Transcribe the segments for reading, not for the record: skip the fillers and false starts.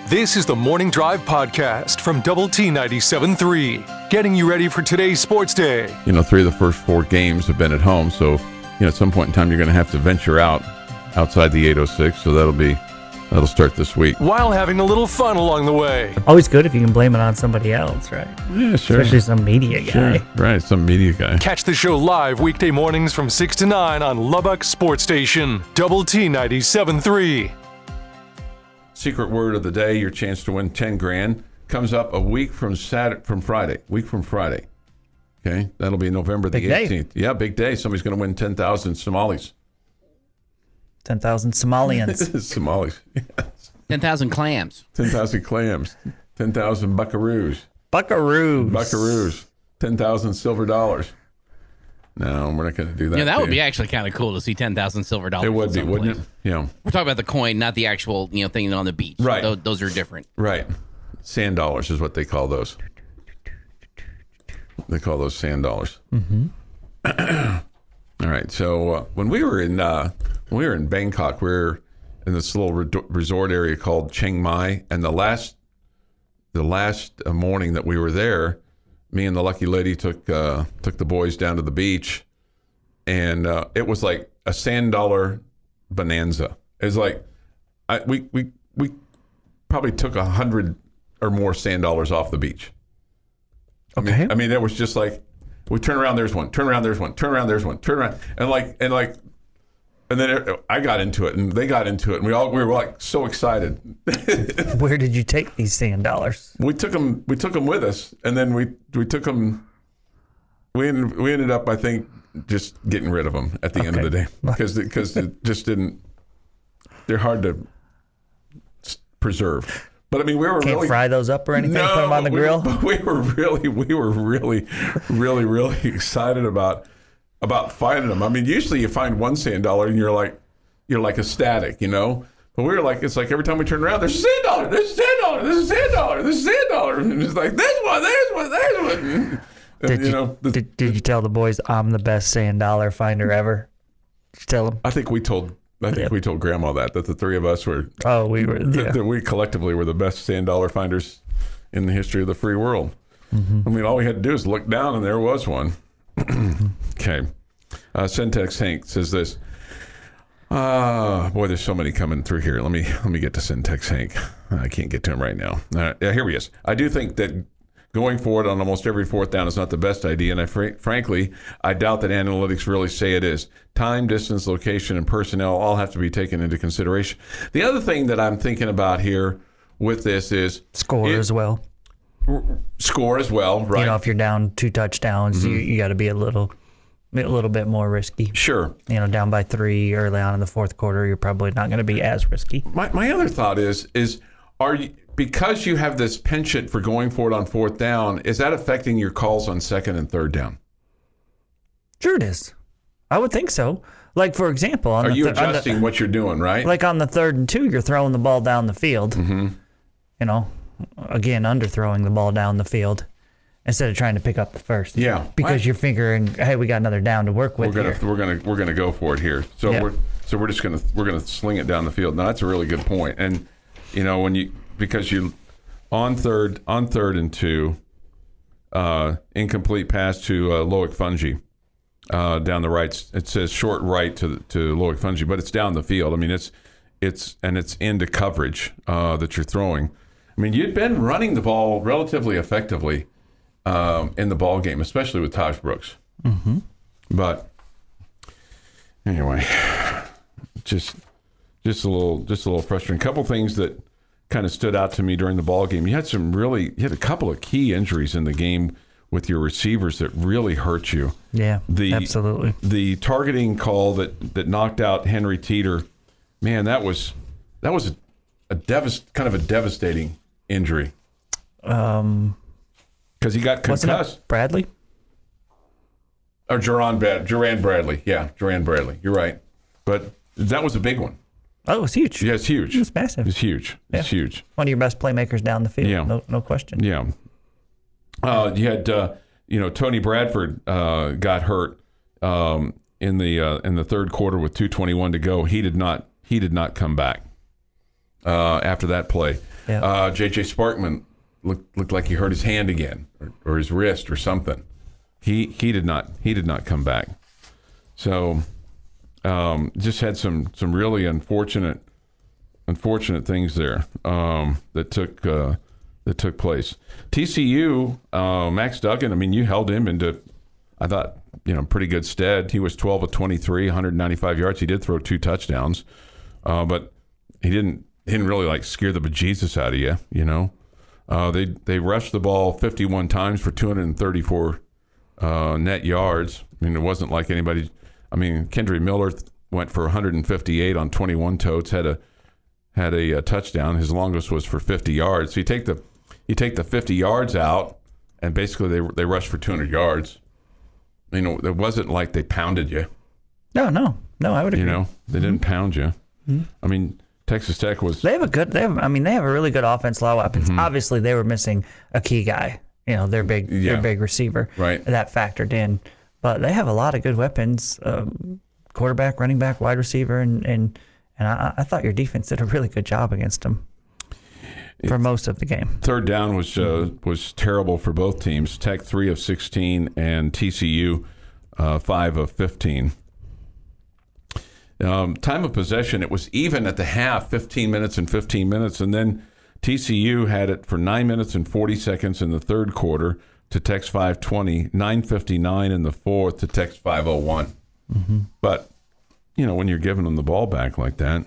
This is the Morning Drive Podcast from Double T 97.3, getting you ready for today's sports day. 3 of the first 4 games have been at home, so at some point in time you're going to have to venture outside the 806, so that'll start this week. While having a little fun along the way. Always good if you can blame it on somebody else, right? Yeah, sure. Especially some media guy. Sure. Right, some media guy. Catch the show live weekday mornings from 6 to 9 on Lubbock Sports Station, Double T 97.3. Secret word of the day, your chance to win 10 grand, comes up a week from Friday. Okay, that'll be November the 18th. Yeah, big day. Somebody's going to win 10,000 Somalis. 10,000 Somalians. Somalis, yes. 10,000 clams. 10,000 clams. 10,000 buckaroos. Buckaroos. 10,000 silver dollars. No, we're not going to do that. Yeah, that would be actually kind of cool to see 10,000 silver dollars. It would be, wouldn't it? Yeah. We're talking about the coin, not the actual thing on the beach. Right. Those are different. Right. Sand dollars is what they call those. They call those sand dollars. Mm-hmm. All right. So when we were in Bangkok, we were in this little resort area called Chiang Mai, and the last morning that we were there, me and the lucky lady took the boys down to the beach, and it was like a sand dollar bonanza. It was like we probably took 100 or more sand dollars off the beach. Okay. I mean, it was just like we turn around, there's one. Turn around, there's one. Turn around, there's one. Turn around, and then I got into it, and they got into it, and we were like so excited. Where did you take these sand dollars? We took them with us, and then we took them. We ended up, I think, just getting rid of them at the end of the day because it just didn't. They're hard to preserve. But I mean, we were Can't really fry those up or anything. Put them on the grill. We were really excited about finding them. I mean, usually you find one sand dollar and you're like ecstatic, But we were like, it's like every time we turn around, there's a sand dollar, there's a sand dollar, there's a sand dollar, there's a sand dollar, and it's like there's one. And, Did you tell the boys I'm the best sand dollar finder ever? Did you tell them? I think we told Grandma that the three of us were. Oh, we were. Yeah. That we collectively were the best sand dollar finders in the history of the free world. Mm-hmm. I mean, all we had to do is look down, and there was one. Okay. Syntax Hank says this. Boy, there's so many coming through here. Let me get to Syntax Hank. I can't get to him right now. Here he is. I do think that going forward on almost every fourth down is not the best idea, and frankly, I doubt that analytics really say it is. Time, distance, location, and personnel all have to be taken into consideration. The other thing that I'm thinking about here with this is score as well. Score as well, right? If you're down 2 touchdowns, mm-hmm. you got to be a little bit more risky. Sure. Down by 3 early on in the fourth quarter, you're probably not going to be as risky. My other thought is are you, because you have this penchant for going for it on fourth down, is that affecting your calls on second and third down? Sure it is. I would think so. Like, for example, are you adjusting what you're doing, right? Like on the 3rd and 2, you're throwing the ball down the field. Mm-hmm. Again, underthrowing the ball down the field instead of trying to pick up the first. Yeah. Because you're figuring, hey, we got another down to work with. We're gonna go for it here. So we're just gonna sling it down the field. Now that's a really good point. And because you on third and 2, incomplete pass to Loic Fungi down the right. It says short right to Loic Fungi, but it's down the field. I mean, it's into coverage that you're throwing. I mean, you'd been running the ball relatively effectively in the ball game, especially with Taj Brooks. Mm-hmm. But anyway, just a little frustrating. A couple things that kind of stood out to me during the ball game. You had a couple of key injuries in the game with your receivers that really hurt you. Yeah, absolutely. The targeting call that knocked out Henry Teeter, man, that was a devastating injury. Because he got concussed. Wasn't it Bradley? Or Jerron Bradley. Yeah, Jerron Bradley. You're right. But that was a big one. Oh, it was huge. Yeah, it's huge. It was massive. It's huge. Yeah. It's huge. One of your best playmakers down the field. Yeah. No question. Yeah. You had Tony Bradford got hurt in the third quarter with 2:21 to go. He did not come back after that play. Yeah. J.J. Sparkman looked like he hurt his hand again or his wrist or something. He did not come back. So just had some really unfortunate things there that took place. TCU, Max Duggan, I mean, you held him into, I thought, pretty good stead. He was 12 of 23, 195 yards. He did throw 2 touchdowns, but he didn't really scare the bejesus out of you. They rushed the ball 51 times for 234 net yards. I mean, it wasn't like anybody. I mean, Kendry Miller went for 158 on 21 totes. Had a touchdown. His longest was for 50 yards. So you take the 50 yards out, and basically they rushed for 200 yards. It wasn't like they pounded you. No, I would agree. They didn't pound you. Mm-hmm. I mean, Texas Tech was. They have a really good offense, a lot of weapons. Mm-hmm. Obviously, they were missing a key guy. Their big receiver. Right. That factored in, but they have a lot of good weapons: quarterback, running back, wide receiver, and I thought your defense did a really good job against them for most of the game. Third down was terrible for both teams. Tech 3 of 16 and TCU 5 of 15. Time of possession, it was even at the half, 15 minutes and 15 minutes, and then TCU had it for 9 minutes and 40 seconds in the third quarter to Tech's 5:20, 9:59 in the fourth to Tech's 5:01. Mm-hmm. But when you're giving them the ball back like that,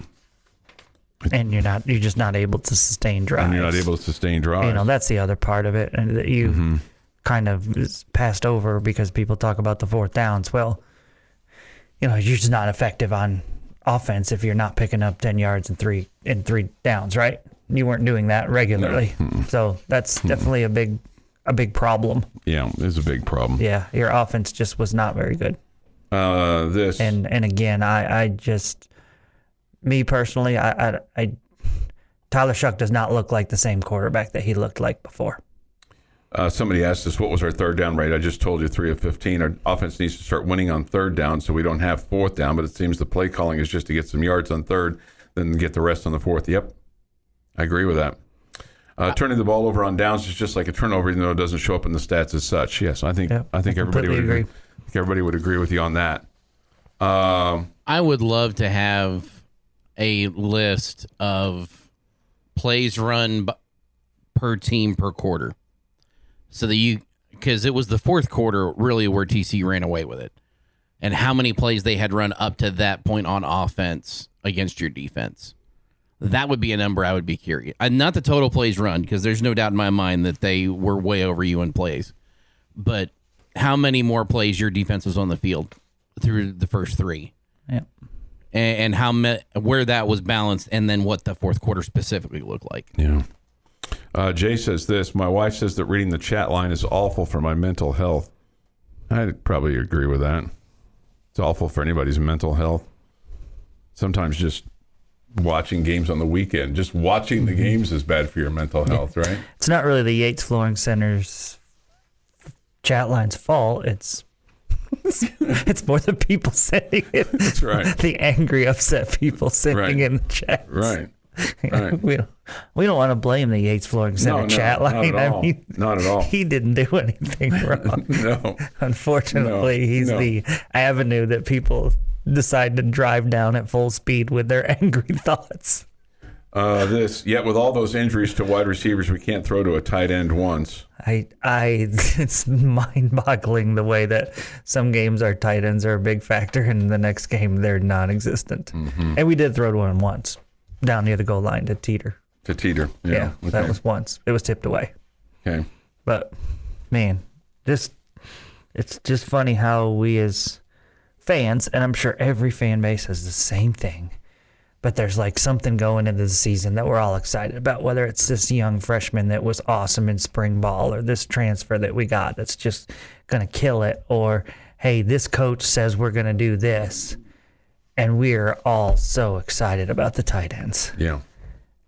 and you're just not able to sustain drives. That's the other part of it, and that you kind of passed over because people talk about the fourth downs. Well, you're just not effective on offense if you're not picking up 10 yards in three downs, right? You weren't doing that regularly. No. So that's definitely a big problem. Yeah, it's a big problem. Yeah, your offense just was not very good. And again, I just, me personally, I Tyler Shuck does not look like the same quarterback that he looked like before. Somebody asked us, what was our third down rate? I just told you 3 of 15. Our offense needs to start winning on third down so we don't have fourth down, but it seems the play calling is just to get some yards on third, then get the rest on the fourth. Yep, I agree with that. Turning the ball over on downs is just like a turnover, even though it doesn't show up in the stats as such. Yes, I think everybody would agree. I think everybody would agree with you on that. I would love to have a list of plays run per team per quarter. So that because it was the fourth quarter really where TCU ran away with it, and how many plays they had run up to that point on offense against your defense. That would be a number I would be curious. Not the total plays run, because there's no doubt in my mind that they were way over you in plays, but how many more plays your defense was on the field through the first 3. Yeah. And where that was balanced, and then what the fourth quarter specifically looked like. Yeah. Jay says this, my wife says that reading the chat line is awful for my mental health. I'd probably agree with that. It's awful for anybody's mental health. Sometimes just watching games on the weekend, just watching the games is bad for your mental health, right? It's not really the Yates Flooring Center's chat line's fault. It's more the people sending it. That's right. The angry, upset people sending in the chats. Right. We don't want to blame the Yates Flooring Center chat line. Not at all. He didn't do anything wrong. No. Unfortunately, he's the avenue that people decide to drive down at full speed with their angry thoughts. Yet with all those injuries to wide receivers, we can't throw to a tight end once. It's mind-boggling the way that some games our tight ends are a big factor, and the next game they're non-existent. Mm-hmm. And we did throw to one once, down near the goal line to Teeter. Yeah. Okay. That was once. It was tipped away. Okay. But man, it's just funny how we as fans, and I'm sure every fan base has the same thing, but there's like something going into the season that we're all excited about, whether it's this young freshman that was awesome in spring ball, or this transfer that we got that's just going to kill it, or hey, this coach says we're going to do this. And we're all so excited about the tight ends. Yeah.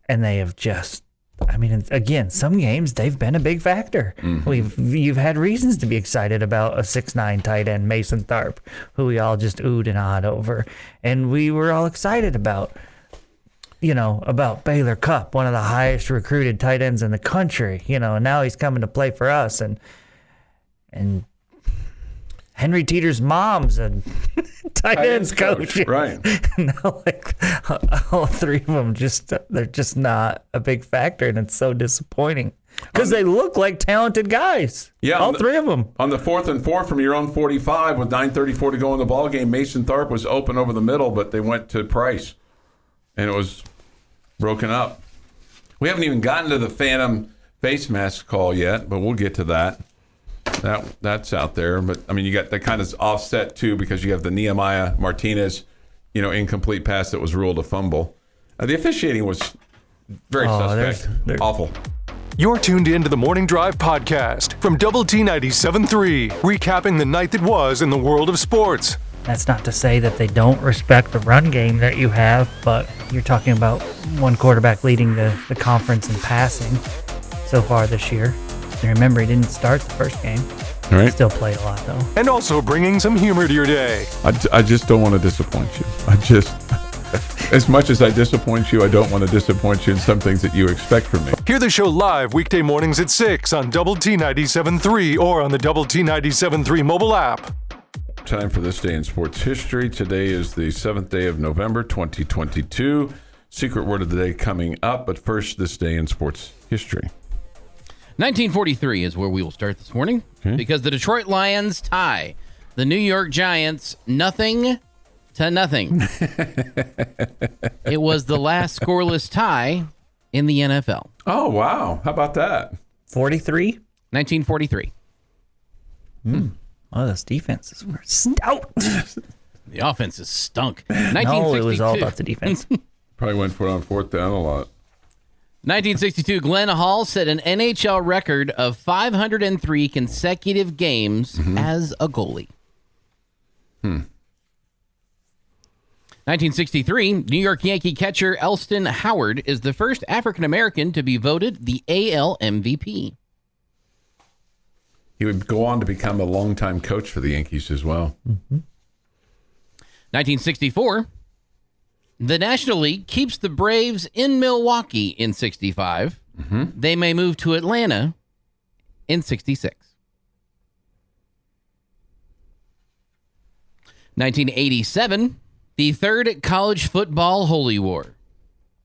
And they have just, again, some games they've been a big factor. Mm-hmm. You've had reasons to be excited about a 6'9" tight end, Mason Tharp, who we all just oohed and awed over. And we were all excited about. about Baylor Cupp, one of the highest recruited tight ends in the country, and now he's coming to play for us. And Henry Teeter's mom's a tight ends coach. Right. Now, all three of them they're just not a big factor, and it's so disappointing because they look like talented guys. Yeah, all three of them. On the 4th and 4 from your own 45 with 9:34 to go in the ball game, Mason Tharp was open over the middle, but they went to Price, and it was broken up. We haven't even gotten to the Phantom face mask call yet, but we'll get to that. That's out there, but I mean, you got that kind of offset too because you have the Nehemiah Martinez, incomplete pass that was ruled a fumble. The officiating was very suspect, awful. You're tuned in to the Morning Drive podcast from Double T 97.3, recapping the night that was in the world of sports. That's not to say that they don't respect the run game that you have, but you're talking about one quarterback leading the conference in passing so far this year. And remember, he didn't start the first game. All right. Still played a lot, though. And also bringing some humor to your day. I just don't want to disappoint you. As much as I disappoint you, I don't want to disappoint you in some things that you expect from me. Hear the show live weekday mornings at 6 on Double T 97.3 or on the Double T 97.3 mobile app. Time for this day in sports history. Today is the 7th day of November, 2022. Secret word of the day coming up, but first, this day in sports history. 1943 is where we will start this morning because the Detroit Lions tie the New York Giants 0-0. It was the last scoreless tie in the NFL. Oh, wow. How about that? 43? 1943. Oh, those defenses were stout. The offenses stunk. No, it was all about the defense. Probably went for it on 4th down a lot. 1962, Glenn Hall set an NHL record of 503 consecutive games as a goalie. 1963, New York Yankee catcher Elston Howard is the first African-American to be voted the AL MVP. He would go on to become a longtime coach for the Yankees as well. 1964, the National League keeps the Braves in Milwaukee in 65. They may move to Atlanta in 66. 1987, the third college football holy war.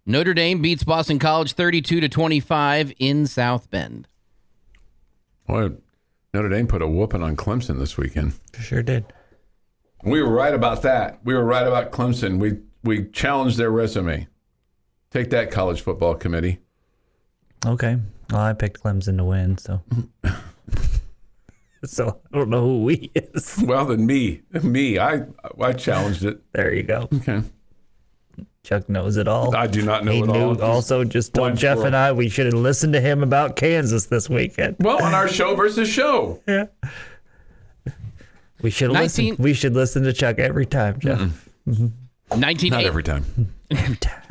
Notre Dame beats Boston College 32-25 in South Bend. Boy, Notre Dame put a whooping on Clemson this weekend. Sure did. We were right about that. We were right about Clemson. We challenged their resume. Take that, college football committee. Okay. Well, I picked Clemson to win, so. So I don't know who we is. Well, then me. I challenged it. There you go. Okay. Chuck knows it all. I do not know He it all. knew also just told blind Jeff squirrel. and I we should have listened to him about Kansas this weekend. Well, on our show versus show. Yeah. We should have listened. We should listen to Chuck every time, Jeff. 1980. Not every time. Every time.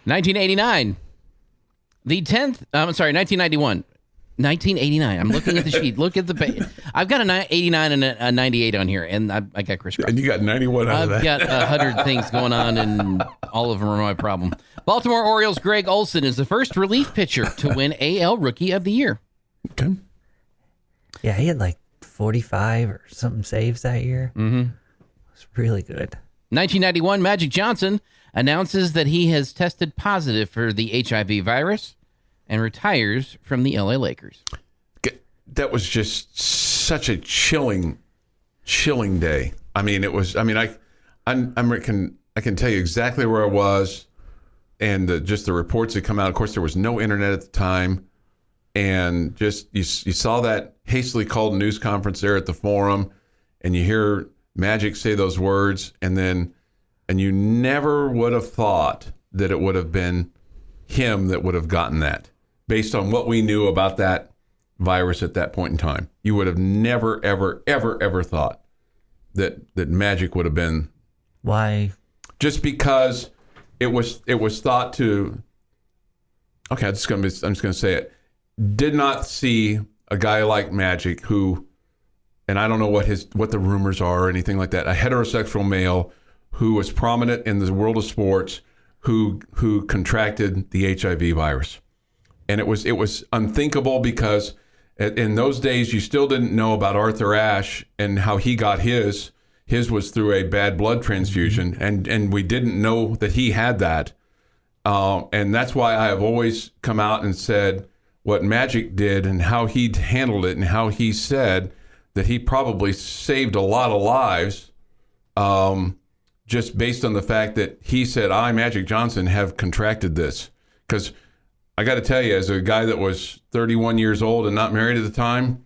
1989. The 10th, 1991. 1989. I'm looking at the sheet. Look at the I've got a 89 and a 98 on here, and I got Chris. And you got 91 out of that. I've got 100 things going on, and all of them are my problem. Baltimore Orioles' Greg Olson is the first relief pitcher to win AL Rookie of the Year. Okay. Yeah, he had like 45 or something saves that year. It was really good. 1991, Magic Johnson announces that he has tested positive for the HIV virus and retires from the LA Lakers. That was just such a chilling day. I mean, it was. I mean, I can tell you exactly where I was, and just the reports that come out. Of course, there was no internet at the time, and just you saw that hastily called news conference there at the Forum, and you hear Magic say those words, and you never would have thought that it would have been him that would have gotten that. Based on what we knew about that virus at that point in time, you would have never, ever, ever, ever thought that Magic would have been. Why? Just because it was thought to. Okay, I'm just gonna say it. Did not see a guy like Magic who, and I don't know what the rumors are or anything like that, a heterosexual male who was prominent in the world of sports who contracted the HIV virus. And it was unthinkable because in those days you still didn't know about Arthur Ashe and how he got his. His was through a bad blood transfusion, and we didn't know that he had that. And that's why I have always come out and said what Magic did and how he handled it and how he said that he probably saved a lot of lives just based on the fact that he said, I, Magic Johnson, have contracted this. Because I got to tell you, as a guy that was 31 years old and not married at the time,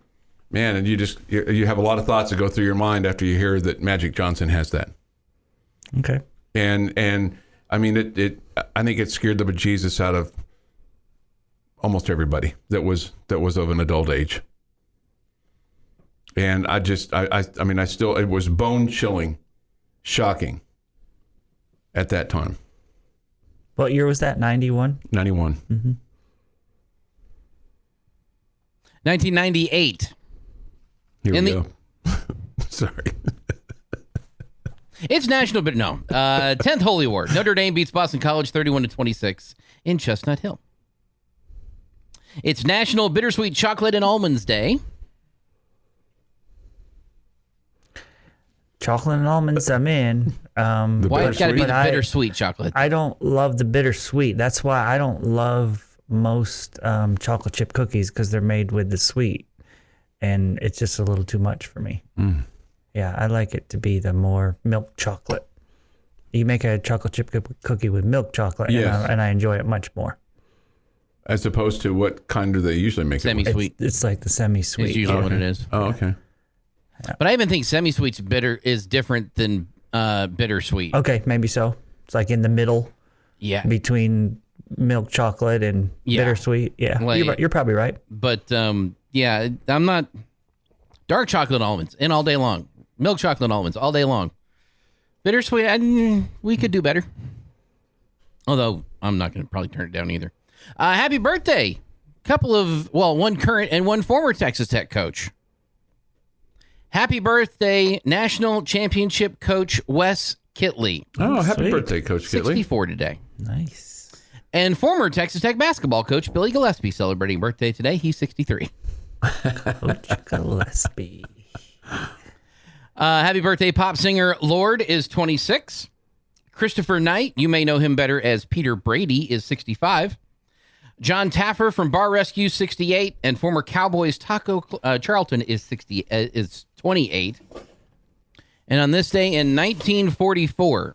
man, and you have a lot of thoughts that go through your mind after you hear that Magic Johnson has that. Okay. And I mean, I think it scared the bejesus out of almost everybody that was of an adult age. And I still, it was bone chilling, shocking at that time. What year was that? 91? 91. Mm-hmm. 1998. Here we go. Sorry. It's National 10th Holy War. Notre Dame beats Boston College 31-26 in Chestnut Hill. It's National Bittersweet Chocolate and Almonds Day. Chocolate and almonds, I'm in. Why it's got to be the but bittersweet chocolate? I don't love the bittersweet. That's why I don't love most chocolate chip cookies, because they're made with the sweet. And it's just a little too much for me. Mm. Yeah, I like it to be the more milk chocolate. You make a chocolate chip cookie with milk chocolate, yes. and I enjoy it much more. As opposed to what kind do they usually make Semi-sweet. It's like the semi-sweet. It's usually what it is. Oh, okay. But I even think semi-sweet's bitter is different than bittersweet. Okay, maybe so. It's like in the middle. Yeah. Between milk chocolate and bittersweet. Yeah, Like, you're probably right. But yeah, I'm not dark chocolate almonds in all day long. Milk chocolate almonds all day long. Bittersweet, we could do better. Although I'm not going to probably turn it down either. Happy birthday. One current and one former Texas Tech coach. Happy birthday, National Championship coach Wes Kitley. Oh, happy Sweet. birthday, Coach Kitley. 64 today. Nice. And former Texas Tech basketball coach Billy Gillespie celebrating birthday today. He's 63. Coach Gillespie. Happy birthday, pop singer Lorde is 26. Christopher Knight, you may know him better as Peter Brady, is 65. John Taffer from Bar Rescue, 68. And former Cowboys Taco Charlton is 28. And on this day in 1944,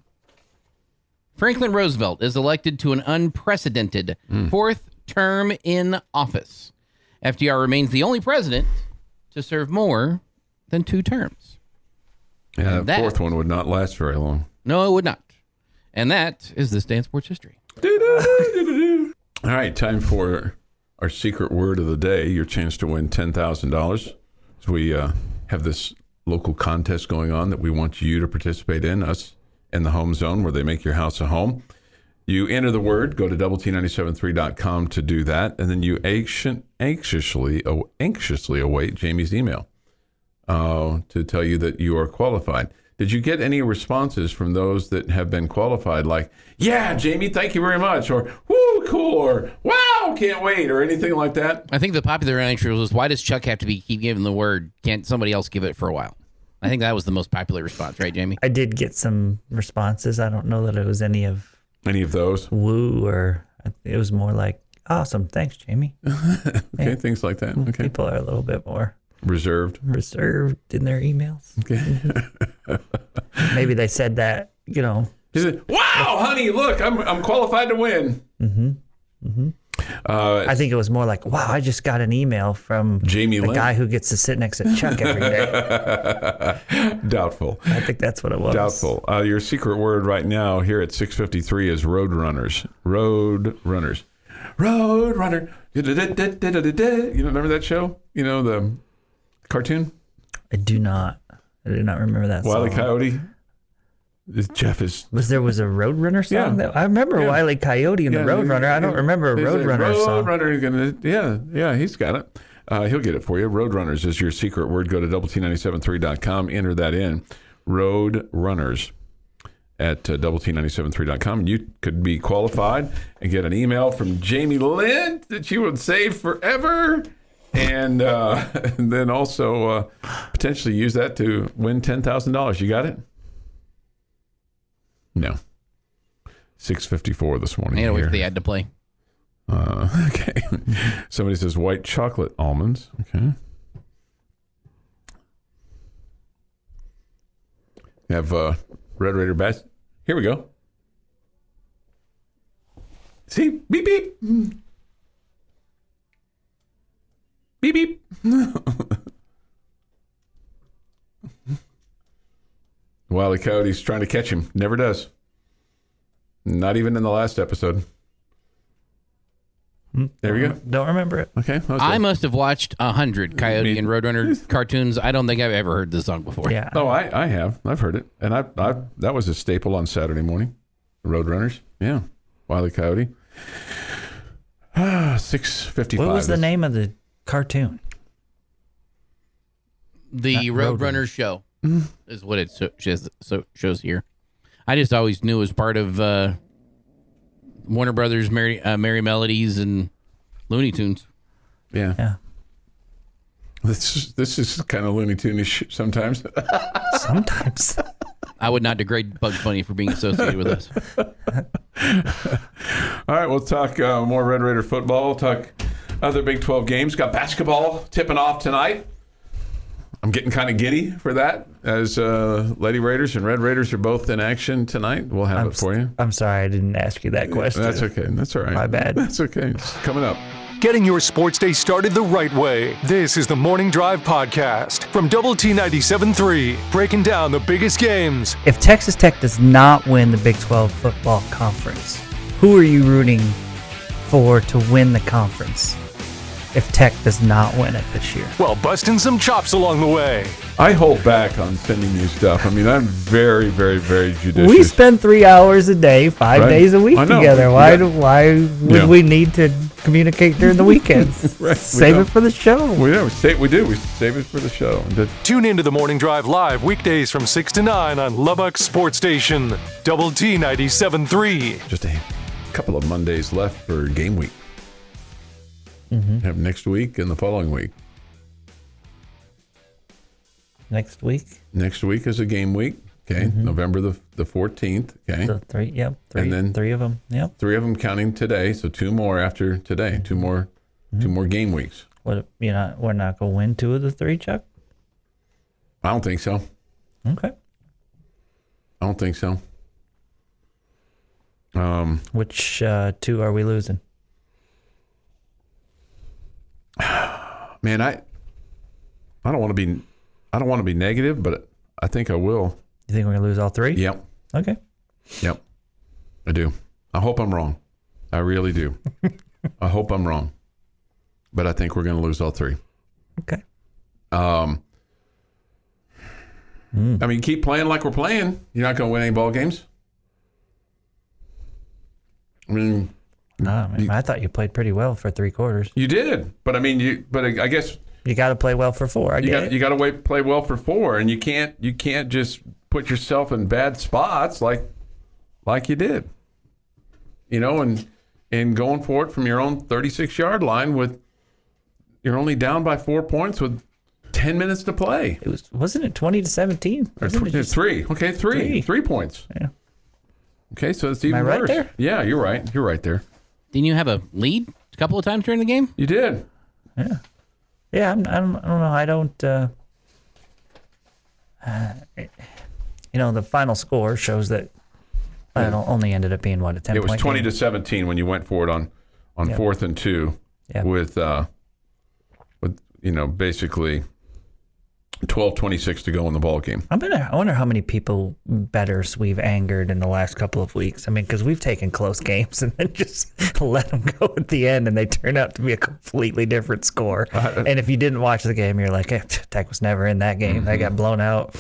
Franklin Roosevelt is elected to an unprecedented fourth term in office. FDR remains the only president to serve more than 2 terms. Yeah, that fourth one would not last very long. No, it would not. And that is this day in sports history. All right, time for our secret word of the day, your chance to win $10,000. So we have this local contest going on that we want you to participate in, us in the home zone where they make your house a home. You enter the word, go to doublet973.com to do that, and then you anxiously await Jamie's email to tell you that you are qualified. Did you get any responses from those that have been qualified, like, yeah, Jamie, thank you very much, or, woo, cool, or, wow, can't wait, or anything like that? I think the popular answer was, why does Chuck have to keep giving the word? Can't somebody else give it for a while? I think that was the most popular response, right, Jamie? I did get some responses. I don't know that it was any of those? Woo, or it was more like, awesome, thanks, Jamie. Okay, Yeah. Things like that. Okay. People are a little bit more Reserved in their emails. Okay. Maybe they said that, He said, wow, honey, look, I'm qualified to win. Mm-hmm. Mm-hmm. I think it was more like, wow, I just got an email from Jamie the Lent. guy who gets to sit next to Chuck every day. Doubtful. I think that's what it was. Doubtful. Your secret word right now here at 6:53 is roadrunners. Roadrunners. Roadrunner. You remember that show? You know, the cartoon? I do not remember that Wile E. song. Coyote. Jeff is. Was a Roadrunner song? Yeah. That I remember Wile E. Coyote and the Roadrunner. I don't remember a Roadrunner song. Roadrunner, yeah, he's got it. He'll get it for you. Roadrunners is your secret word. Go to doublet973.com. Enter that in. Roadrunners at doublet973.com. You could be qualified and get an email from Jamie Lent that you would save forever. And then also potentially use that to win $10,000. You got it? No. 6:54 this morning. I wait for the ad to play. Okay. Somebody says white chocolate almonds. Okay. We have Red Raider bats. Here we go. See? Beep, beep. Beep, beep. Wile E. Coyote's trying to catch him. Never does. Not even in the last episode. There we go. Don't remember it. Okay. I must have watched 100 Coyote and Roadrunner cartoons. I don't think I've ever heard this song before. Yeah. Oh, I have. I've heard it. And I that was a staple on Saturday morning. Roadrunners. Yeah. Wile E. Coyote. 6:55. What was the name of the cartoon? The Roadrunner show is what it shows here. I just always knew it was part of Warner Brothers, Merry Melodies, and Looney Tunes. Yeah. Yeah. This is kind of Looney Tune-ish sometimes. Sometimes. I would not degrade Bugs Bunny for being associated with us. All right, we'll talk more Red Raider football. We'll talk other Big 12 games. Got basketball tipping off tonight. I'm getting kind of giddy for that, as Lady Raiders and Red Raiders are both in action tonight. We'll have it for you. I'm sorry I didn't ask you that question. That's okay. That's all right. My bad. That's okay. It's coming up. Getting your sports day started the right way. This is the Morning Drive Podcast from Double T 97.3, breaking down the biggest games. If Texas Tech does not win the Big 12 football conference, who are you rooting for to win the conference if Tech does not win it this year? Well, busting some chops along the way. I hold back on sending you stuff. I mean, I'm very, very, very judicious. We spend 3 hours a day, 5 days a week I know. together. Why would Yeah. we need to communicate during the weekends? Right. Save it for the show. We do. We save it for the show. Tune into the Morning Drive live weekdays from 6 to 9 on Lubbock Sports Station, Double T 97.3. Just a couple of Mondays left for game week. Have next week and the following week. Next week? Next week is a game week. Okay, November the 14th. Okay, So three And then- three of them. Yep. 3 of them counting today. So 2 more after today. 2 more game weeks. What? We're not going to win 2 of the 3, Chuck? I don't think so. Okay. I don't think so. Which 2 are we losing? Man, I don't want to be negative, but I think I will. You think we're going to lose all 3? Yep. Okay. Yep. I do. I hope I'm wrong. I really do. I hope I'm wrong. But I think we're going to lose all 3. Okay. I mean, keep playing like we're playing. You're not going to win any ball games. I mean, I thought you played pretty well for 3 quarters. you did, but I mean, I guess You got to play well for 4. you got to play well for 4, and you can't just put yourself in bad spots like you did. You know, and going for it from your own 36-yard line you're only down by 4 points with 10 minutes to play. Wasn't it 20-17? Or 3. Okay, 3 points. Yeah. Okay, so it's even right worse. there? Yeah, you're right. You're right there. Didn't you have a lead a couple of times during the game? You did. Yeah. Yeah, I don't know. I don't. The final score shows that it only ended up being, what, a 10-point It was 20 game? to 17 when you went for it on 4th and 2 with basically 12:26 to go in the ball game. I wonder how many people bettors we've angered in the last couple of weeks. I mean, because we've taken close games and then just let them go at the end, and they turn out to be a completely different score. And if you didn't watch the game, you're like, Tech was never in that game. They got blown out,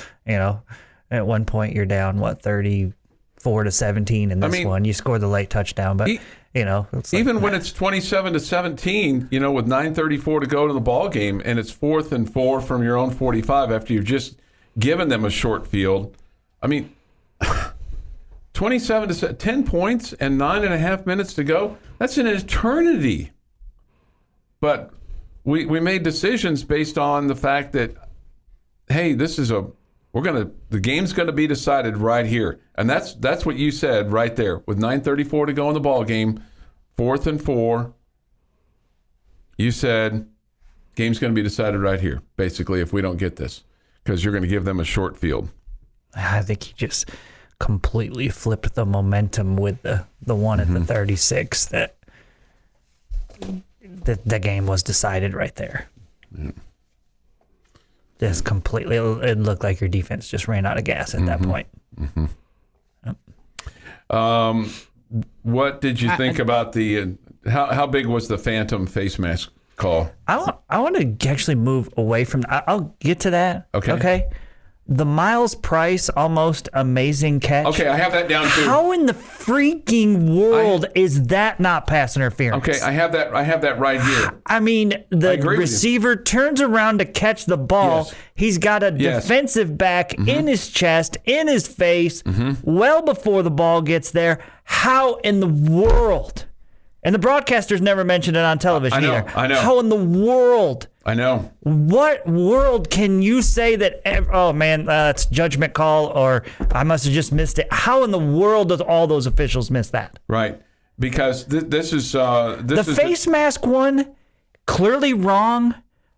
At one point, you're down 34-17 in this one. You scored the late touchdown, but it's even when it's 27-17, with 9:34 to go to the ball game, and it's 4th and 4 from your own 45 after you've just given them a short field. 27 to 10 points and 9.5 minutes to go. That's an eternity. But we made decisions based on the fact that, hey, the game's gonna be decided right here. And that's what you said right there. With 9:34 to go in the ball game, 4th and 4, you said game's gonna be decided right here, basically, if we don't get this. Because you're gonna give them a short field. I think he just completely flipped the momentum with the one at the 36 that the game was decided right there. Yeah. Just completely, it looked like your defense just ran out of gas at that point. Yep. What did you think about the how big was the phantom face mask call? I want to actually move away from. I'll get to that. Okay. The Miles Price almost amazing catch. Okay, I have that down too. How in the freaking world is that not pass interference? Okay, I have that right here. The receiver turns around to catch the ball. Yes. He's got a defensive back in his chest, in his face, well before the ball gets there. How in the world? And the broadcasters never mentioned it on television either. I know. How in the world? I know. What world can you say that, it's judgment call, or I must have just missed it? How in the world does all those officials miss that? Right. Because this is face mask one, clearly wrong,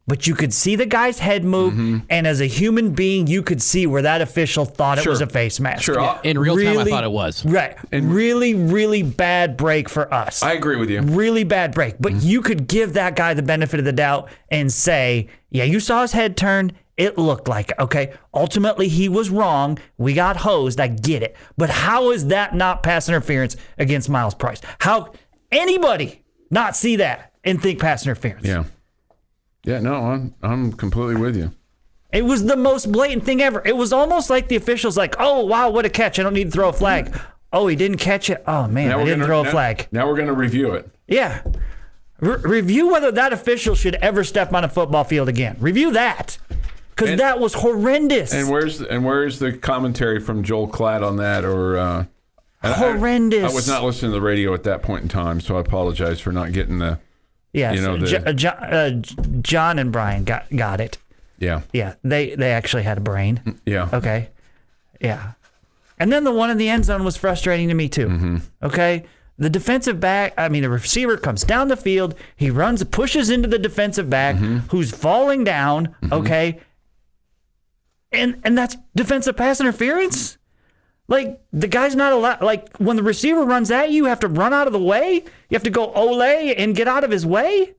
but you could see the guy's head move, and as a human being, you could see where that official thought it was a face mask. Sure. Yeah, in real time, I thought it was. Right. And really, really bad break for us. I agree with you. Really bad break. But you could give that guy the benefit of the doubt and say, yeah, you saw his head turn. It looked like it. Okay. Ultimately, he was wrong. We got hosed. I get it. But how is that not pass interference against Miles Price? How anybody not see that and think pass interference? Yeah. Yeah, no, I'm completely with you. It was the most blatant thing ever. It was almost like the officials like, oh, wow, what a catch. I don't need to throw a flag. Oh, he didn't catch it. Oh, man, I didn't throw a flag. Now we're going to review it. Yeah. Review whether that official should ever step on a football field again. Review that. Because that was horrendous. And where's the commentary from Joel Klatt on that? Or horrendous. I was not listening to the radio at that point in time, so I apologize for not getting the... Yeah, John and Brian got it. Yeah. Yeah, they actually had a brain. Yeah. Okay. Yeah. And then the one in the end zone was frustrating to me too. Okay? The defensive back, the receiver comes down the field, he pushes into the defensive back who's falling down, okay? And that's defensive pass interference? Like, the guy's not allowed. Like, when the receiver runs at you, you have to run out of the way? You have to go ole and get out of his way?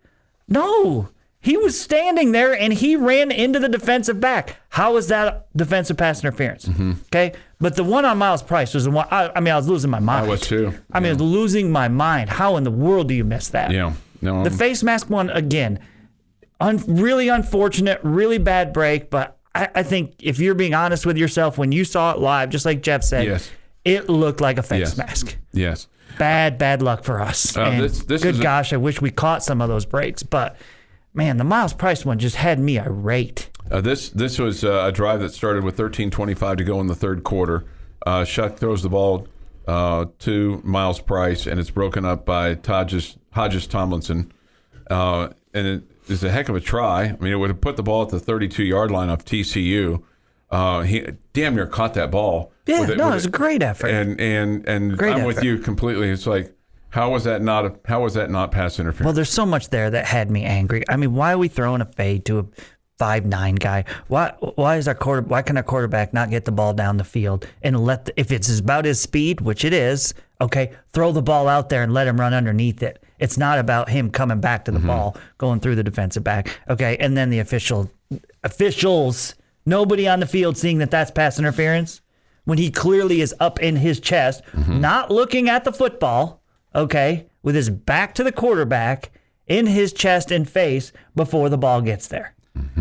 No. He was standing there, and he ran into the defensive back. How is that defensive pass interference? Okay? But the one on Miles Price was the one, I was losing my mind. I was too. I was losing my mind. How in the world do you miss that? Yeah. No. The face mask one, again, really unfortunate, really bad break, but I think if you're being honest with yourself, when you saw it live, just like Jeff said, it looked like a face mask. Yes. Bad luck for us. Gosh, I wish we caught some of those breaks. But, man, the Miles Price one just had me irate. This was a drive that started with 13:25 to go in the third quarter. Shuck throws the ball to Miles Price, and it's broken up by Hodges Tomlinson. And it's a heck of a try. It would have put the ball at the 32-yard line of TCU. He damn near caught that ball. Yeah, it was a great effort. And great I'm with you completely. It's like, how was that not pass interference? Well, there's so much there that had me angry. Why are we throwing a fade to a 5'9" guy? Why can our quarterback not get the ball down the field and if it's about his speed, which it is, okay, throw the ball out there and let him run underneath it. It's not about him coming back to the ball, going through the defensive back. Okay, and then the officials, nobody on the field seeing that that's pass interference when he clearly is up in his chest, not looking at the football, okay, with his back to the quarterback, in his chest and face before the ball gets there.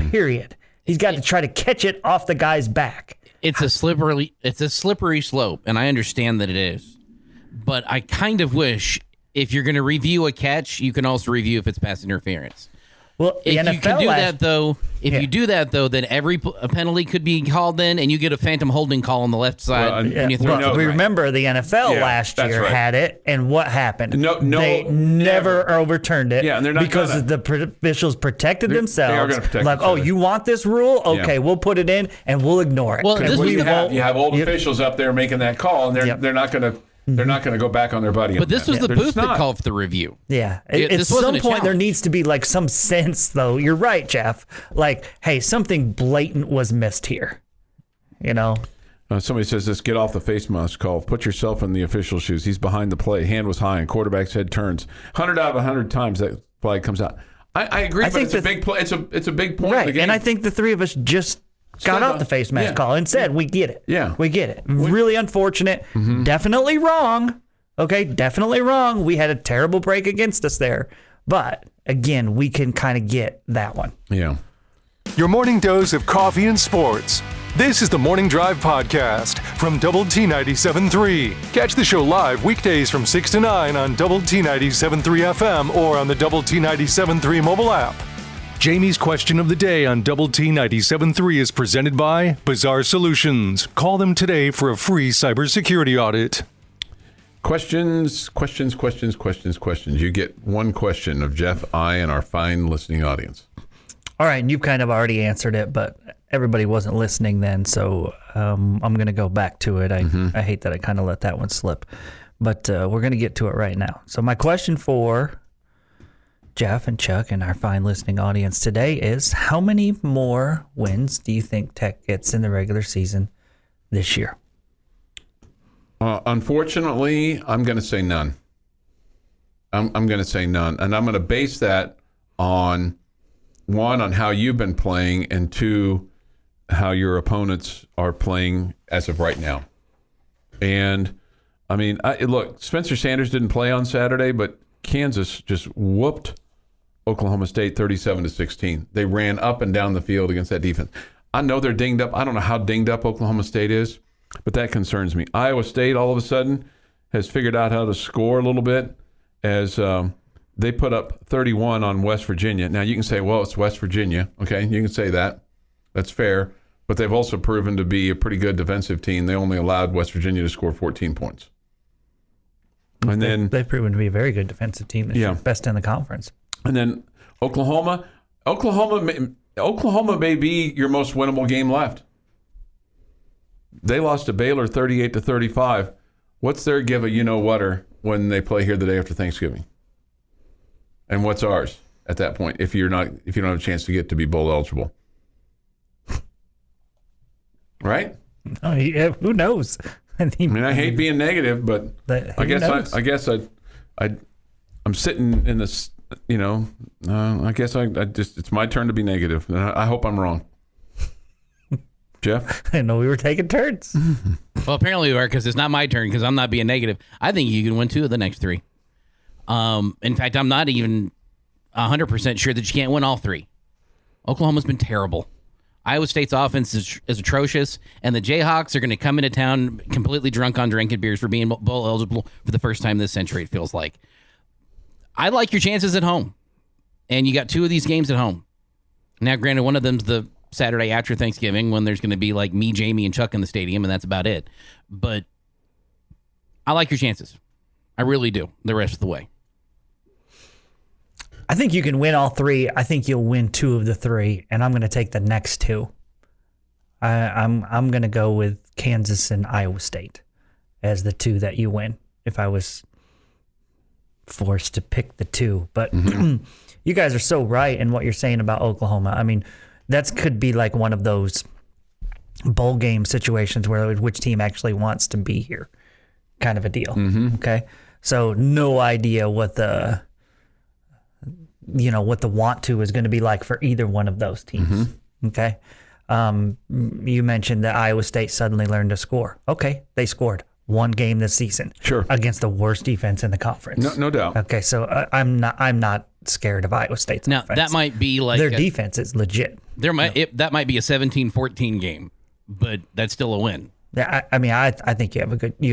Period. He's got to try to catch it off the guy's back. it's a slippery slope, and I understand that it is. But I kind of wish if you're going to review a catch, you can also review if it's pass interference. Well, If you can do that, though, you do that, though, then a penalty could be called in, and you get a phantom holding call on the left side. When you throw it. We remember the NFL last year had it, and what happened? They never overturned it. Yeah, and they're not because the officials protected themselves. They are going to protect themselves. You want this rule? Okay, we'll put it in, and we'll ignore it. Well, you have old officials up there making that call, and they're not going to. They're not going to go back on their buddy. But this was the booth that called for the review. Yeah. At some point, there needs to be like some sense, though. You're right, Jeff. Like, hey, something blatant was missed here. You know? Somebody says this, get off the face mask call. Put yourself in the official's shoes. He's behind the play. Hand was high, and quarterback's head turns. 100 out of 100 times that flag comes out. I agree, but it's a big play. It's a big point of the game. And I think the three of us just got off the face mask call and said, we get it. Yeah. We get it. Really unfortunate. Definitely wrong. Okay, definitely wrong. We had a terrible break against us there. But, again, we can kind of get that one. Yeah. Your morning dose of coffee and sports. This is the Morning Drive Podcast from Double T 97.3. Catch the show live weekdays from 6 to 9 on Double T 97.3 FM or on the Double T 97.3 mobile app. Jamie's question of the day on Double T 97.3 is presented by Bizarre Solutions. Call them today for a free cybersecurity audit. Questions. You get one question of Jeff, I, and our fine listening audience. All right, and you've kind of already answered it, but everybody wasn't listening then, so I'm going to go back to it. I hate that I kind of let that one slip, but we're going to get to it right now. So my question for Jeff and Chuck and our fine listening audience today is, how many more wins do you think Tech gets in the regular season this year? Unfortunately, I'm going to say none. I'm going to say none. And I'm going to base that on, one, on how you've been playing, and two, how your opponents are playing as of right now. And, I mean, look, Spencer Sanders didn't play on Saturday, but Kansas just whooped Oklahoma State 37-16. They ran up and down the field against that defense. I know they're dinged up. I don't know how dinged up Oklahoma State is, but that concerns me. Iowa State all of a sudden has figured out how to score a little bit as they put up 31 on West Virginia. Now, you can say, well, it's West Virginia. Okay, you can say that. That's fair. But they've also proven to be a pretty good defensive team. They only allowed West Virginia to score 14 points. And then they've proven to be a very good defensive team this year, best in the conference. And then Oklahoma may be your most winnable game left. They lost to Baylor 38-35. What's their give a you-know-whatter when they play here the day after Thanksgiving? And what's ours at that point if you don't have a chance to get to be bowl eligible? Right? Oh, yeah, who knows? I mean, I hate being negative, but I guess I'm sitting in this. You know, I guess I just, it's my turn to be negative, and I hope I'm wrong. Jeff? I didn't know we were taking turns. Well, apparently we are, because it's not my turn, because I'm not being negative. I think you can win 2 of the next 3. In fact, I'm not even 100% sure that you can't win all 3. Oklahoma's been terrible. Iowa State's offense is atrocious, and the Jayhawks are going to come into town completely drunk on drinking beers for being bowl eligible for the first time this century, it feels like. I like your chances at home, and you got 2 of these games at home. Now, granted, one of them's the Saturday after Thanksgiving when there's going to be like me, Jamie, and Chuck in the stadium, and that's about it. But I like your chances. I really do, the rest of the way. I think you can win all 3. I think you'll win 2 of the 3, and I'm going to take the next 2. I'm going to go with Kansas and Iowa State as the 2 that you win if I was forced to pick the 2. But you guys are so right in what you're saying about Oklahoma. I mean, that could be like one of those bowl game situations where which team actually wants to be here kind of a deal. Okay? So no idea what the want to is going to be like for either one of those teams. Okay? You mentioned that Iowa State suddenly learned to score. Okay, they scored 1 game this season. Sure. Against the worst defense in the conference. No doubt. Okay, so I'm not scared of Iowa State's offense. Now, that might be like their defense is legit. That might be a 17-14 game, but that's still a win. Yeah, I think you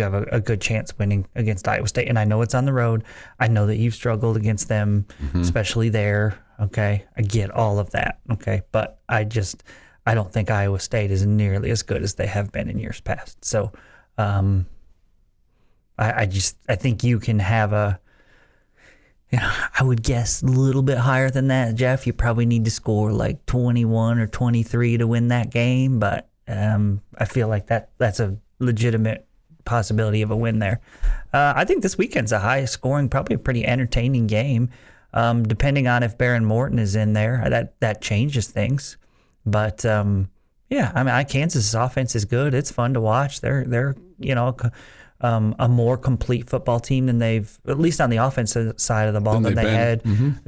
have a good chance winning against Iowa State, and I know it's on the road. I know that you've struggled against them, especially there. Okay, I get all of that. Okay, but I don't think Iowa State is nearly as good as they have been in years past. So, I think you can have I would guess a little bit higher than that, Jeff. You probably need to score like 21 or 23 to win that game, but I feel like that's a legitimate possibility of a win there. I think this weekend's a high scoring, probably a pretty entertaining game, depending on if Baron Morton is in there. That changes things. But, Kansas' offense is good. It's fun to watch. They're a more complete football team than they've, at least on the offensive side of the ball, than they had.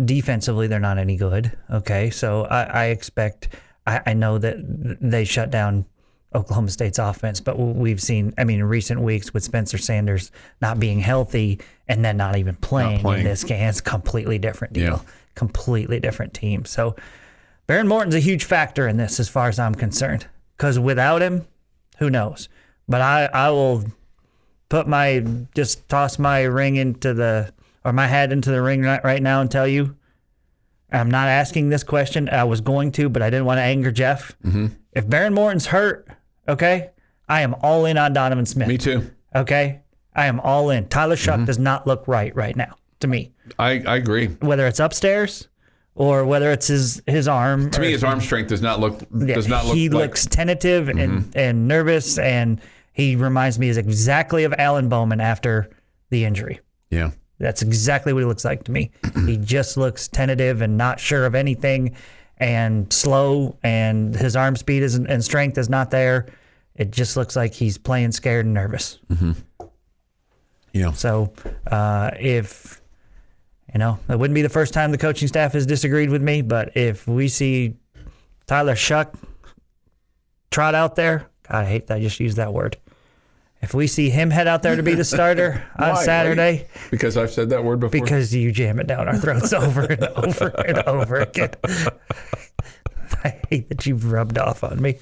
Defensively, they're not any good. Okay, so I expect... I know that they shut down Oklahoma State's offense, but we've seen, in recent weeks with Spencer Sanders not being healthy and then not even playing in this game, it's a completely different deal. Yeah. Completely different team. So Baron Morton's a huge factor in this as far as I'm concerned, because without him, who knows? But I will toss my ring my hat into the ring right now and tell you, I'm not asking this question. I was going to, but I didn't want to anger Jeff. If Baron Morton's hurt, okay, I am all in on Donovan Smith. Me too. Okay? I am all in. Tyler Shuck does not look right now to me. I agree. Whether it's upstairs or whether it's his arm. To me, his arm strength does not look He looks tentative and nervous, and he reminds me exactly of Alan Bowman after the injury. Yeah. That's exactly what he looks like to me. He just looks tentative and not sure of anything and slow, and his arm speed and strength is not there. It just looks like he's playing scared and nervous. Yeah. So if, it wouldn't be the first time the coaching staff has disagreed with me, but if we see Tyler Shuck trot out there, God, I hate that I just used that word. If we see him head out there to be the starter on Saturday. Because I've said that word before? Because you jam it down our throats over and over and over again. I hate that you've rubbed off on me.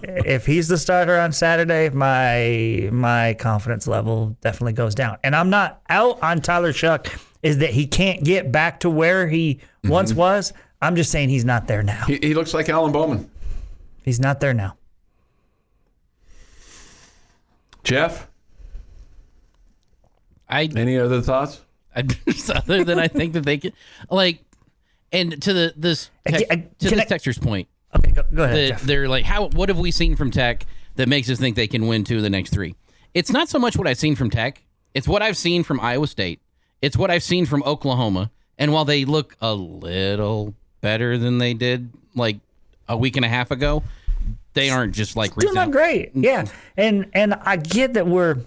If he's the starter on Saturday, my confidence level definitely goes down. And I'm not out on Tyler Shuck, is that he can't get back to where he once was. I'm just saying he's not there now. He looks like Alan Bowman. He's not there now. Jeff? Any other thoughts? Other than I think that they can, and to this texter's point. Okay, go ahead, Jeff. They're like, what have we seen from Tech that makes us think they can win 2 of the next 3? It's not so much what I've seen from Tech. It's what I've seen from Iowa State. It's what I've seen from Oklahoma. And while they look a little better than they did like a week and a half ago, they aren't just like still not great. Yeah. And I get that we're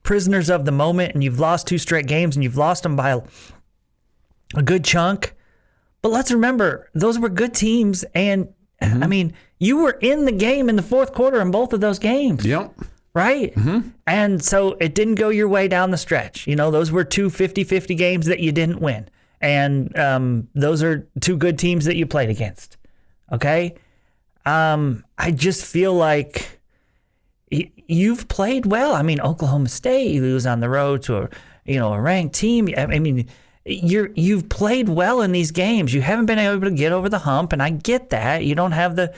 prisoners of the moment, and you've lost 2 straight games and you've lost them by a good chunk. But let's remember, those were good teams, and you were in the game in the fourth quarter in both of those games. Yep. Right? And so it didn't go your way down the stretch. Those were 2 50-50 games that you didn't win. And those are 2 good teams that you played against. Okay? I just feel like you've played well. Oklahoma State, you lose on the road to a ranked team. You've played well in these games. You haven't been able to get over the hump, and I get that. You don't have the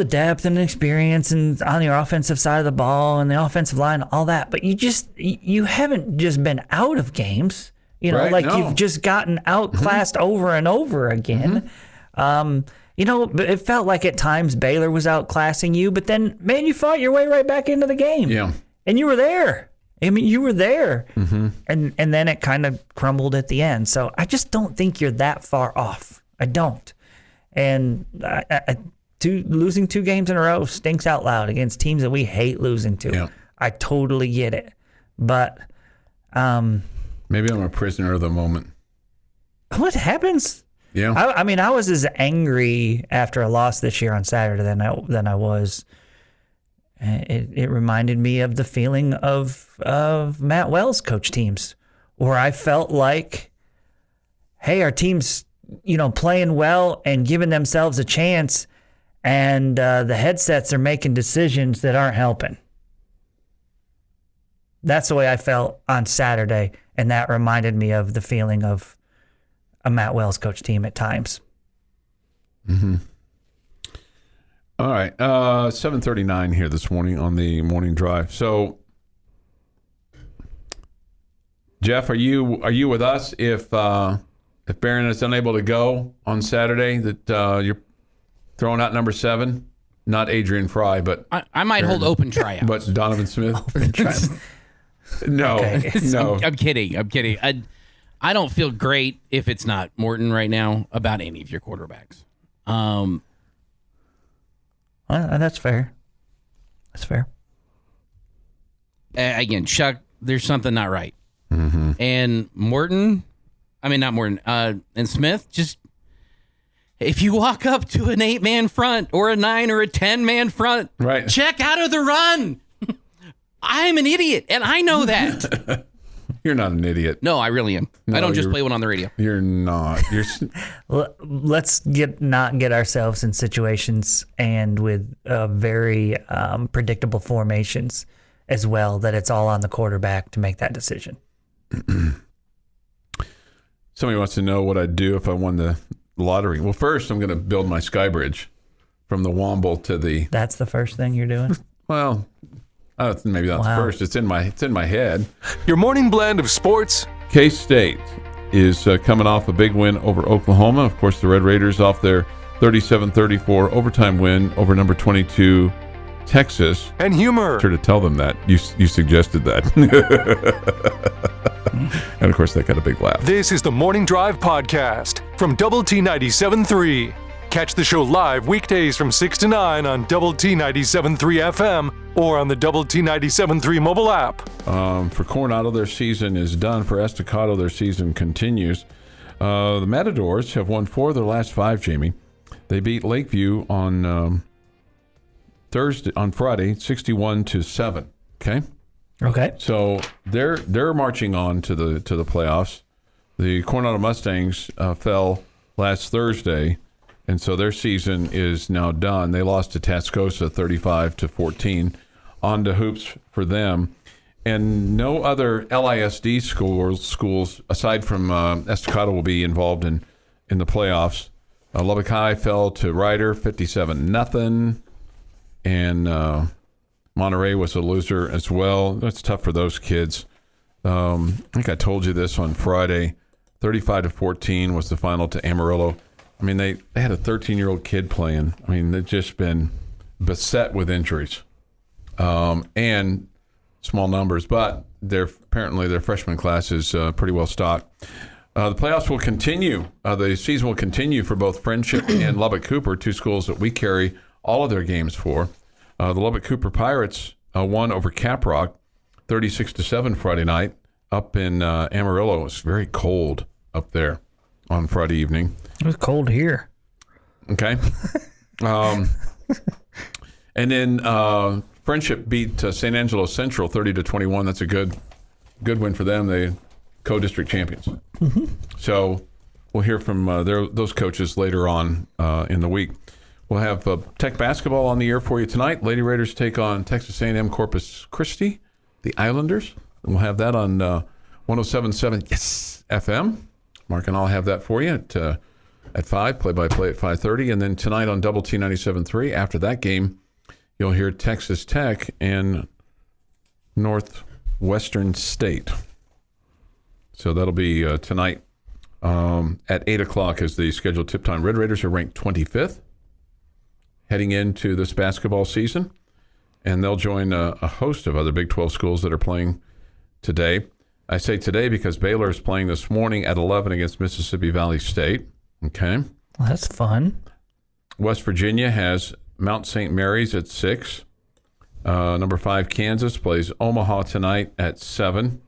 depth and experience and on your offensive side of the ball and the offensive line, all that. But you haven't just been out of games. You've just gotten outclassed over and over again. But it felt like at times Baylor was outclassing you, but then, man, you fought your way right back into the game. Yeah. And you were there. You were there. And then it kind of crumbled at the end. So I just don't think you're that far off. I don't. And losing 2 games in a row stinks out loud against teams that we hate losing to. Yeah. I totally get it. But maybe I'm a prisoner of the moment. What happens? Yeah. I was as angry after a loss this year on Saturday than I was. It reminded me of the feeling of Matt Wells' coach teams, where I felt like, hey, our team's playing well and giving themselves a chance, and the headsets are making decisions that aren't helping. That's the way I felt on Saturday, and that reminded me of the feeling of a Matt Wells coach team at times. Mm-hmm. All right, 7:39 here this morning on the morning drive. So, Jeff, are you with us if Barron is unable to go on Saturday? That you're throwing out number 7, not Adrian Fry, but I might hold open tryouts. But Donovan Smith. Open tryouts. No, Okay. no. I'm kidding. I don't feel great if it's not Morton right now about any of your quarterbacks. That's fair. That's fair. Again, Chuck, there's something not right. Mm-hmm. And and Smith, just if you walk up to an 8-man front or a 9 or a 10-man front, right, check out of the run. I'm an idiot, and I know that. You're not an idiot. No, I really am. No, I don't just play one on the radio. You're not. Let's not get ourselves in situations and with very predictable formations as well that it's all on the quarterback to make that decision. Somebody wants to know what I'd do if I won the lottery. Well, first, I'm going to build my sky bridge from the Womble to the... That's the first thing you're doing? Well... maybe not the first. It's in my head. Your morning blend of sports. K-State is coming off a big win over Oklahoma. Of course, the Red Raiders off their 37-34 overtime win over number 22 Texas. And humor. Sure to tell them that. You suggested that. And, of course, that got a big laugh. This is the Morning Drive Podcast from Double T 97.3. Catch the show live weekdays from 6 to 9 on Double T 97.3 FM or on the Double T 97.3 mobile app. For Coronado, their season is done. For Estacado, their season continues. The Matadors have won 4 of their last 5, Jamie. They beat Lakeview on Friday, 61-7. Okay. So they're marching on to the playoffs. The Coronado Mustangs fell last Thursday. And so their season is now done. They lost to Tascosa 35-14. On to hoops for them. And no other LISD schools aside from Estacado will be involved in the playoffs. Lubbock High fell to Ryder 57-0. And Monterey was a loser as well. That's tough for those kids. I think I told you this on Friday. 35-14 was the final to Amarillo. I mean, they had a 13-year-old kid playing. I mean, they've just been beset with injuries and small numbers. But apparently their freshman class is pretty well stocked. The playoffs will continue. The season will continue for both Friendship and Lubbock Cooper, 2 schools that we carry all of their games for. The Lubbock Cooper Pirates won over Caprock 36-7 Friday night up in Amarillo. It was very cold up there on Friday evening. It was cold here. Okay. And then Friendship beat San Angelo Central 30-21. That's a good win for them. They co-district champions. Mm-hmm. So we'll hear from those coaches later on in the week. We'll have Tech basketball on the air for you tonight. Lady Raiders take on Texas A&M Corpus Christi, the Islanders. And we'll have that on 107.7 FM. Mark and I'll have that for you at 5, play-by-play at 5:30. And then tonight on Double T 97.3, after that game, you'll hear Texas Tech and Northwestern State. So that'll be tonight at 8 o'clock is the scheduled tip time. Red Raiders are ranked 25th heading into this basketball season, and they'll join a host of other Big 12 schools that are playing today. I say today because Baylor is playing this morning at 11 against Mississippi Valley State. Okay. Well, that's fun. West Virginia has Mount St. Mary's at 6. Number 5, Kansas plays Omaha tonight at 7.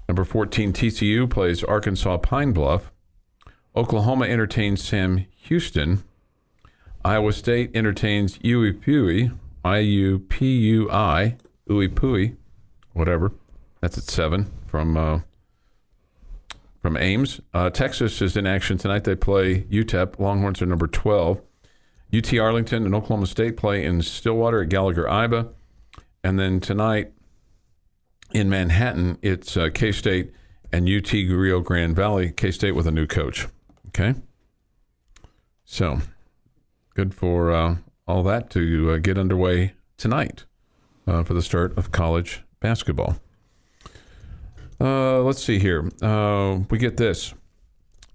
Number 14, TCU plays Arkansas Pine Bluff. Oklahoma entertains Sam Houston. Iowa State entertains Uipui, I-U-P-U-I, Uipui, whatever. That's at 7 from Ames. Texas is in action tonight. They play UTEP. Longhorns are number 12. UT Arlington and Oklahoma State play in Stillwater at Gallagher-Iba. And then tonight in Manhattan, it's K-State and UT Rio Grande Valley. K-State with a new coach. Okay? So, good for all that to get underway tonight for the start of college basketball. Let's see here. We get this.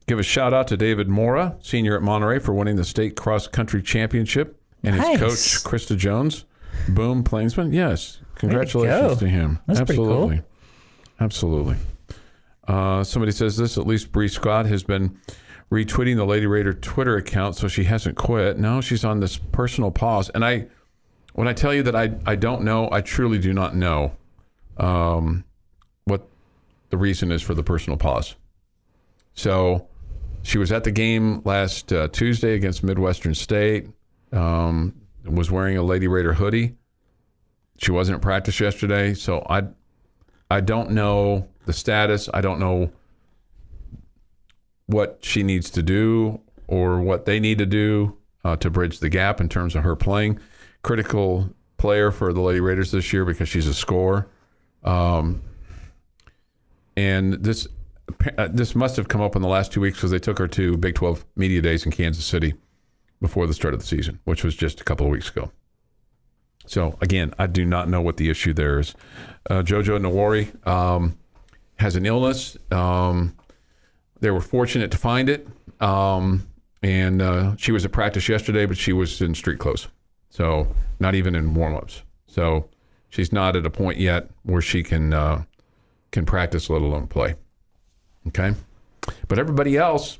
Give a shout out to David Mora, senior at Monterey, for winning the state cross country championship, and his coach Krista Jones, Boom Plainsman. Yes, congratulations to him. That's absolutely, pretty cool. Absolutely. Somebody says this. At least Bree Scott has been retweeting the Lady Raider Twitter account, so she hasn't quit. No, she's on this personal pause. And when I tell you that I don't know, I truly do not know what the reason is for the personal pause. So she was at the game last Tuesday against Midwestern State, was wearing a Lady Raider hoodie. She wasn't at practice yesterday, so I don't know the status. I don't know what she needs to do or what they need to do to bridge the gap in terms of her playing. Critical player for the Lady Raiders this year because she's a scorer. And this must have come up in the last 2 weeks because they took her to Big 12 Media Days in Kansas City before the start of the season, which was just a couple of weeks ago. So, again, I do not know what the issue there is. JoJo Nawari has an illness. They were fortunate to find it. And she was at practice yesterday, but she was in street clothes. So, not even in warm-ups. So, she's not at a point yet where she can practice, let alone play. Okay? But everybody else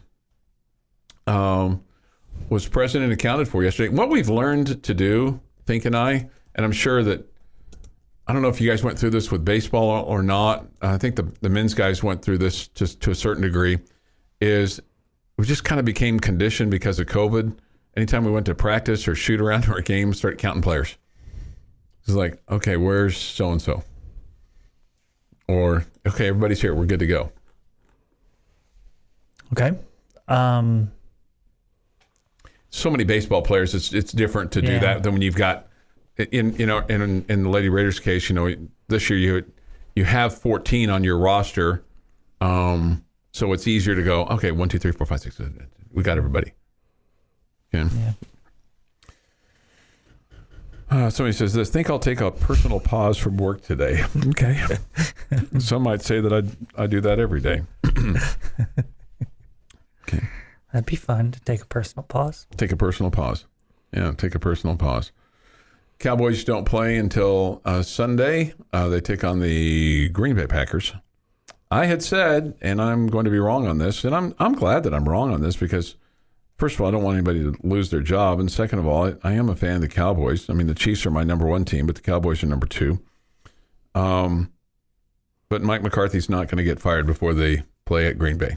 was present and accounted for yesterday. What we've learned to do, Think and I, and I'm sure that, I don't know if you guys went through this with baseball or not. I think the men's guys went through this just to a certain degree, is we just kind of became conditioned because of COVID. Anytime we went to practice or shoot around or a game, start counting players. It's like, okay, where's so-and-so? Or, okay, everybody's here. We're good to go. Okay. So many baseball players, it's different to do that than when you've got, in the Lady Raiders case, this year you have 14 on your roster, so it's easier to go, okay, 1, 2, 3, 4, 5, 6, we got everybody. Yeah. Somebody says this, think I'll take a personal pause from work today. Okay. Some might say that I do that every day. Okay. That'd be fun to take a personal pause. Take a personal pause. Yeah, take a personal pause. Cowboys don't play until Sunday. They take on the Green Bay Packers. I had said, and I'm going to be wrong on this, and I'm glad that I'm wrong on this because, first of all, I don't want anybody to lose their job, and second of all, I am a fan of the Cowboys. I mean, the Chiefs are my number one team, but the Cowboys are number two. But Mike McCarthy's not going to get fired before they play at Green Bay.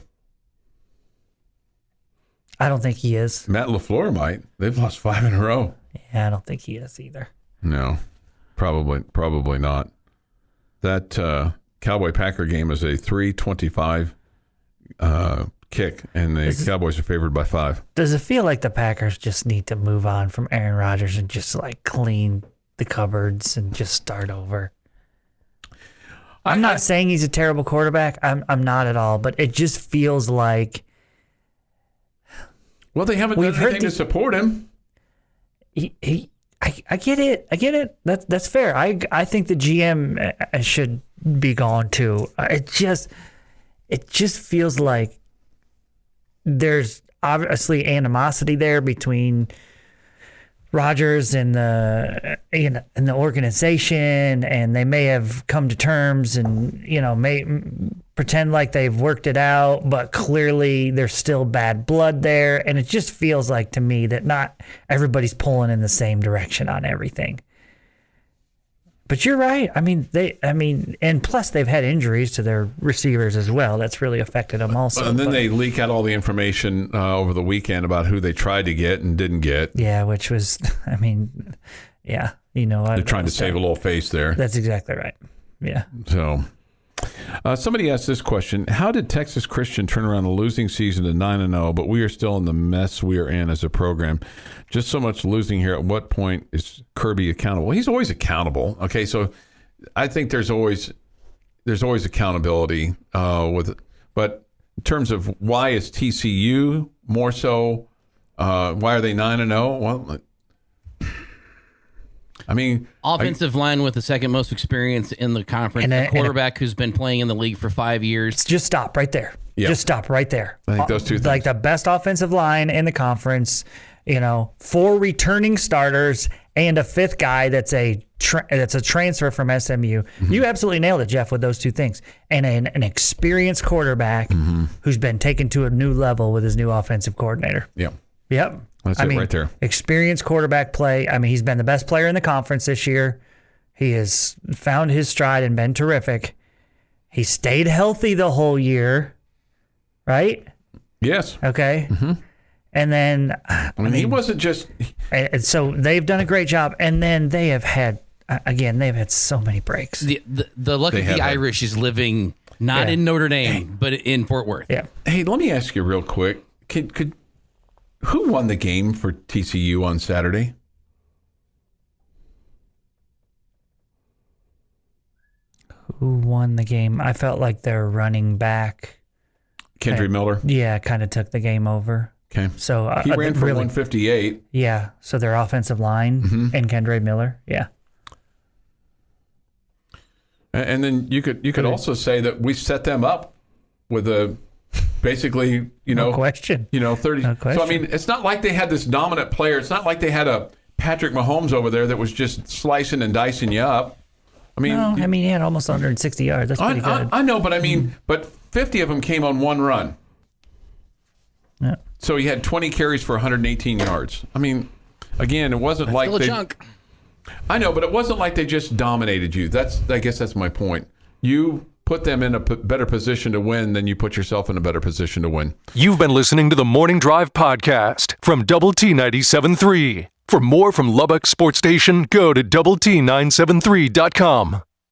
I don't think he is. Matt LaFleur might. They've lost 5 in a row. Yeah, I don't think he is either. No, probably not. That Cowboy-Packer game is a 3:25 kick, and the Cowboys are favored by 5. Does it feel like the Packers just need to move on from Aaron Rodgers and just like clean the cupboards and just start over? I'm not saying he's a terrible quarterback. I'm not at all, but it just feels like. Well, they haven't done anything to support him. I get it. That's fair. I think the GM should be gone too. It just feels like there's obviously animosity there between Rodgers and the organization, and they may have come to terms and may pretend like they've worked it out, but clearly there's still bad blood there, and it just feels like to me that not everybody's pulling in the same direction on everything. But you're right. And plus they've had injuries to their receivers as well. That's really affected them also. And then they leak out all the information over the weekend about who they tried to get and didn't get. Yeah, which was, They're trying to save a little face there. That's exactly right. Yeah. So, Somebody asked this question: how did Texas Christian turn around a losing season to 9-0, but we are still in the mess we are in as a program? Just so much losing here. At what point is Kirby accountable? He's always accountable. Okay, so I think there's always accountability but in terms of why is TCU more so? Why are they 9-0? Well, I mean, offensive line with the second most experience in the conference, a quarterback who's been playing in the league for 5 years. Just stop right there. Yeah. Just stop right there. I think those two things. Like the best offensive line in the conference, 4 returning starters and a 5th guy that's a transfer from SMU. Mm-hmm. You absolutely nailed it, Jeff, with those two things. And an experienced quarterback who's been taken to a new level with his new offensive coordinator. Yeah. Yep. That's it right there. Experienced quarterback play. I mean, he's been the best player in the conference this year. He has found his stride and been terrific. He stayed healthy the whole year, right? Yes. Okay. Mm-hmm. And then, I mean, he wasn't just. And so they've done a great job. And then they have had, they've had so many breaks. The luck of the Irish is living not in Notre Dame, but in Fort Worth. Yeah. Hey, let me ask you real quick. Who won the game for TCU on Saturday? Who won the game? I felt like their running back, Kendry Miller. Yeah, kind of took the game over. Okay. So he ran for 158. Yeah. So their offensive line and Kendry Miller. Yeah. And then you could also say that we set them up with basically, no question. 30. No question. So, I mean, it's not like they had this dominant player. It's not like they had a Patrick Mahomes over there that was just slicing and dicing you up. I mean, he had almost 160 yards. That's pretty good. I know, but I mean, but 50 of them came on one run. Yeah. So he had 20 carries for 118 yards. I mean, again, it wasn't like still a chunk. I know, but it wasn't like they just dominated you. I guess that's my point. You put them in a better position to win than you put yourself in a better position to win. You've been listening to the Morning Drive podcast from Double T 97.3. For more from Lubbock Sports Station, go to doublet973.com.